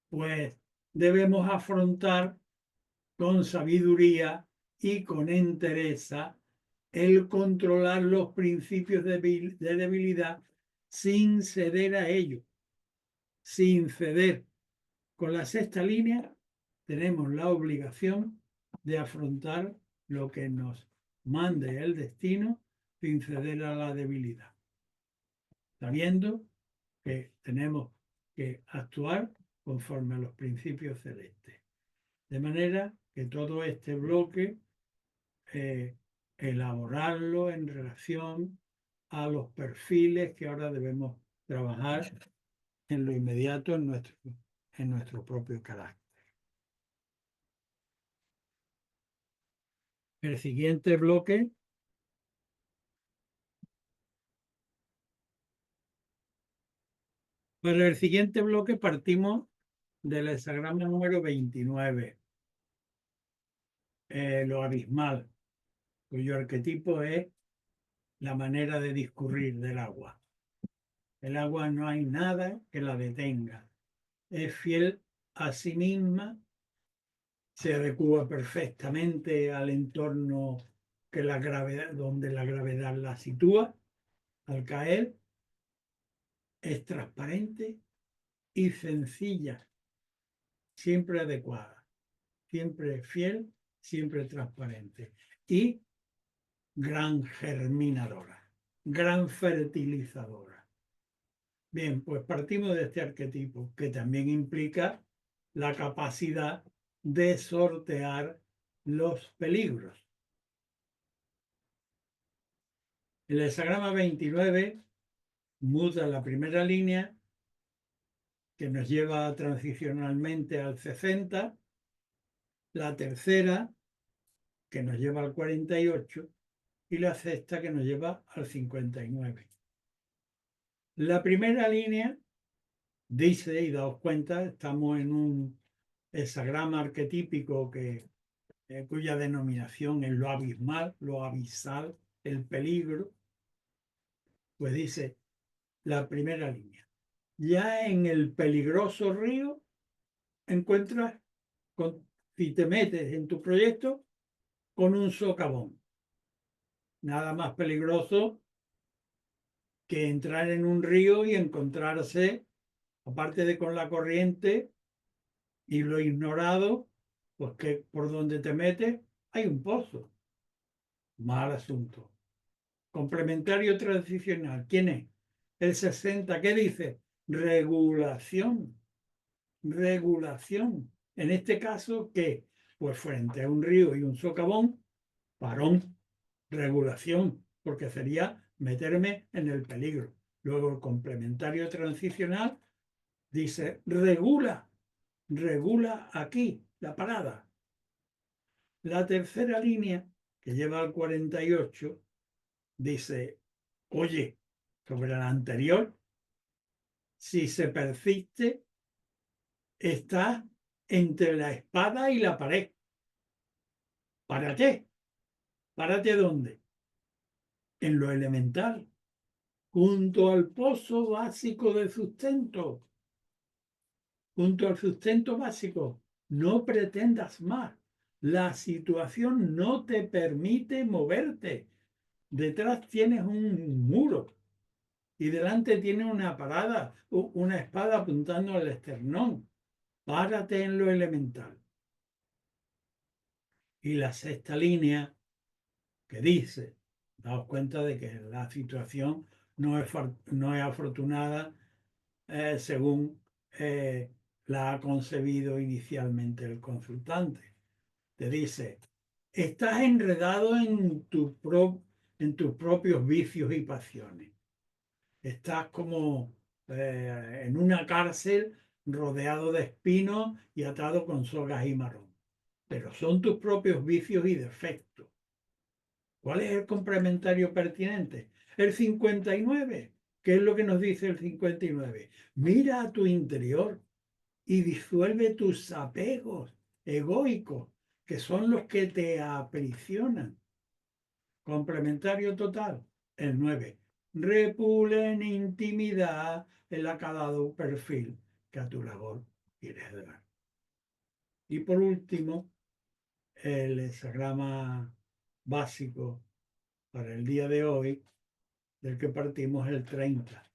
pues debemos afrontar con sabiduría y con entereza el controlar los principios de debilidad sin ceder a ellos, sin ceder. Con la sexta línea tenemos la obligación de afrontar lo que nos mande el destino sin ceder a la debilidad, sabiendo que tenemos que actuar conforme a los principios celestes. De manera que todo este bloque, elaborarlo en relación a los perfiles que ahora debemos trabajar en lo inmediato en nuestro propio carácter. El siguiente bloque para el siguiente bloque partimos del hexagrama número 29, lo abismal, cuyo arquetipo es la manera de discurrir del agua. El agua no hay nada que la detenga. Es fiel a sí misma, se adecua perfectamente al entorno que la gravedad, donde la gravedad la sitúa al caer, es transparente y sencilla, siempre adecuada, siempre fiel, siempre transparente y gran germinadora, gran fertilizadora. Bien, pues partimos de este arquetipo que también implica la capacidad de sortear los peligros. El hexagrama 29 muta la primera línea que nos lleva transicionalmente al 60, la tercera que nos lleva al 48 y la sexta que nos lleva al 59. La primera línea dice, y daos cuenta, estamos en un hexagrama arquetípico cuya denominación es lo abismal, lo abisal, el peligro, pues dice la primera línea. Ya en el peligroso río encuentras, si te metes en tu proyecto, con un socavón. Nada más peligroso que entrar en un río y encontrarse, aparte de con la corriente y lo ignorado, pues que por donde te metes hay un pozo. Mal asunto. Complementario transicional. ¿Quién es? El 60. ¿Qué dice? Regulación. Regulación. En este caso, ¿qué? Pues frente a un río y un socavón, parón, regulación, porque sería meterme en el peligro. Luego el complementario transicional dice regula, regula aquí la parada. La tercera línea, que lleva al 48, dice, oye, sobre la anterior, si se persiste, está entre la espada y la pared. Párate. ¿Párate dónde? En lo elemental, junto al pozo básico de sustento. Junto al sustento básico, no pretendas más. La situación no te permite moverte. Detrás tienes un muro y delante tienes una parada, una espada apuntando al esternón. Párate en lo elemental. Y la sexta línea que dice, daos cuenta de que la situación no es afortunada según la ha concebido inicialmente el consultante. Te dice, estás enredado en tus propios vicios y pasiones. Estás como en una cárcel rodeado de espinos y atado con sogas y marrón. Pero son tus propios vicios y defectos. ¿Cuál es el complementario pertinente? El 59. ¿Qué es lo que nos dice el 59? Mira a tu interior y disuelve tus apegos egoicos, que son los que te aprisionan. Complementario total, el 9. Repule en intimidad el acabado perfil que a tu labor quieres dar. Y por último, el hexagrama básico para el día de hoy, del que partimos el 30.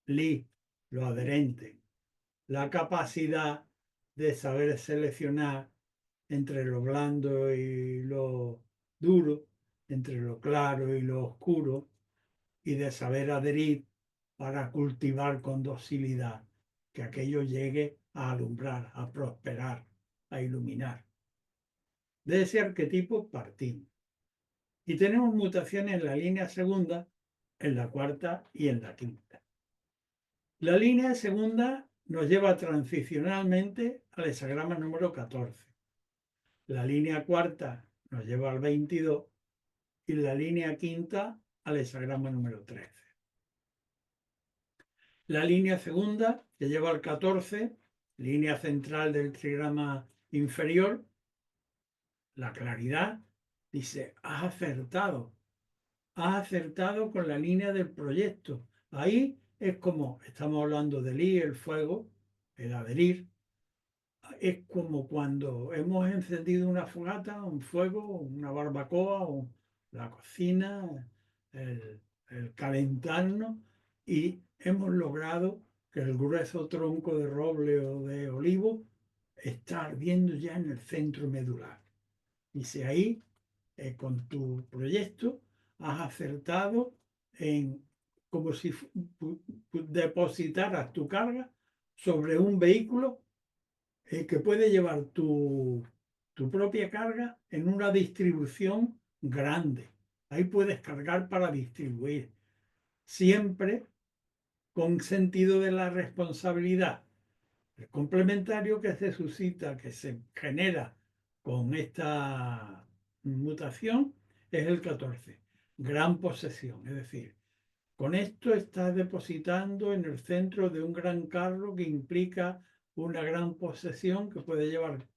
Li, lo adherente, la capacidad de saber seleccionar entre lo blando y lo duro, entre lo claro y lo oscuro, y de saber adherir para cultivar con docilidad, que aquello llegue a alumbrar, a prosperar, a iluminar. De ese arquetipo partimos. Y tenemos mutaciones en la línea segunda, en la cuarta y en la quinta. La línea segunda nos lleva transicionalmente al hexagrama número 14. La línea cuarta nos lleva al 22 y la línea quinta al hexagrama número 13. La línea segunda, que lleva al 14, línea central del trigrama inferior, la claridad, dice, has acertado con la línea del proyecto. Ahí es como, estamos hablando del I, el fuego, el adherir, es como cuando hemos encendido una fogata, un fuego, una barbacoa, o la cocina, el, el calentarnos y hemos logrado que el grueso tronco de roble o de olivo está ardiendo ya en el centro medular. Y si ahí, con tu proyecto, has acertado en como si depositaras tu carga sobre un vehículo que puede llevar tu propia carga en una distribución grande. Ahí puedes cargar para distribuir, siempre con sentido de la responsabilidad. El complementario que se suscita, que se genera con esta mutación, es el 14, gran posesión, es decir, Con esto estás depositando en el centro de un gran carro que implica una gran posesión que puede llevar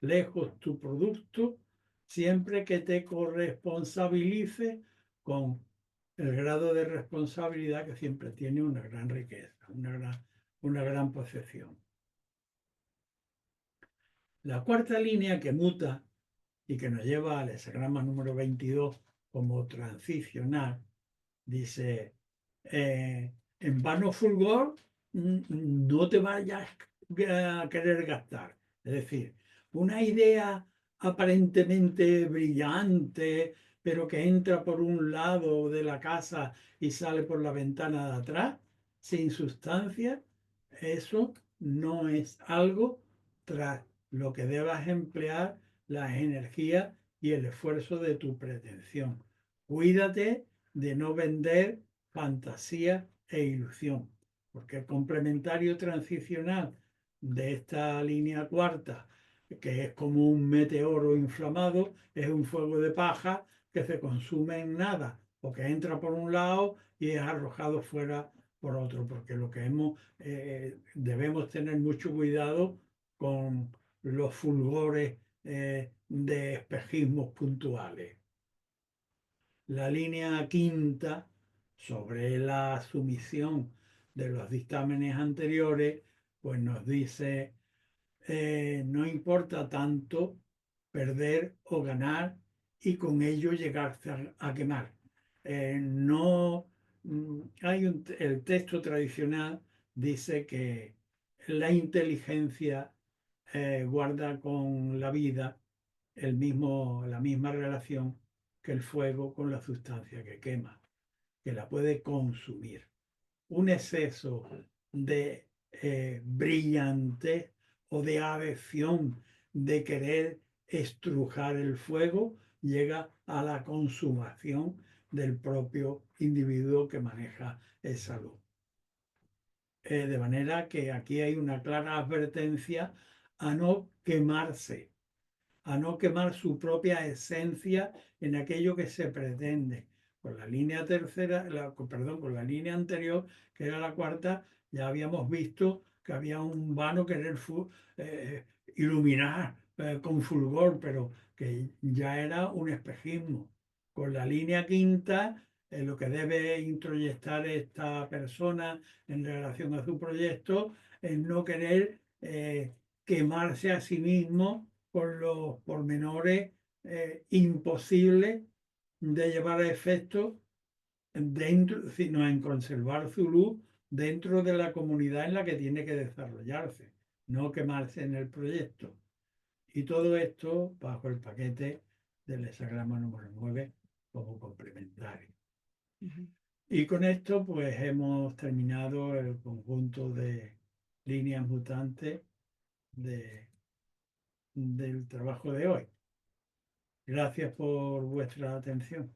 lejos tu producto siempre que te corresponsabilice con el grado de responsabilidad que siempre tiene una gran riqueza, una gran posesión. La cuarta línea que muta y que nos lleva al hexagrama número 22 como transicional, dice, en vano fulgor no te vayas a querer gastar. Es decir, una idea aparentemente brillante, pero que entra por un lado de la casa y sale por la ventana de atrás, sin sustancia, eso no es algo tras lo que debas emplear las energías y el esfuerzo de tu pretensión. Cuídate de no vender fantasía e ilusión, porque el complementario transicional de esta línea cuarta, que es como un meteoro inflamado, es un fuego de paja que se consume en nada, o que entra por un lado y es arrojado fuera por otro, porque lo que debemos tener mucho cuidado con los fulgores de espejismos puntuales. La línea quinta, sobre la sumisión de los dictámenes anteriores, pues nos dice, no importa tanto perder o ganar y con ello llegarse a quemar. No, el texto tradicional dice que la inteligencia guarda con la vida la misma relación que el fuego con la sustancia que quema, que la puede consumir. Un exceso de brillantez o de adhesión de querer estrujar el fuego llega a la consumación del propio individuo que maneja esa luz. De manera que aquí hay una clara advertencia a no quemarse, a no quemar su propia esencia en aquello que se pretende. Con la línea tercera, perdón, con la línea anterior, que era la cuarta, ya habíamos visto que había un vano querer eh, iluminar con fulgor, pero que ya era un espejismo. Con la línea quinta, lo que debe introyectar esta persona en relación a su proyecto es no querer quemarse a sí mismo por los pormenores imposibles de llevar a efecto dentro, sino en conservar su luz dentro de la comunidad en la que tiene que desarrollarse, no quemarse en el proyecto. Y todo esto bajo el paquete del hexagrama número 9 como complementario. Y con esto pues hemos terminado el conjunto de líneas mutantes del trabajo de hoy. Gracias por vuestra atención.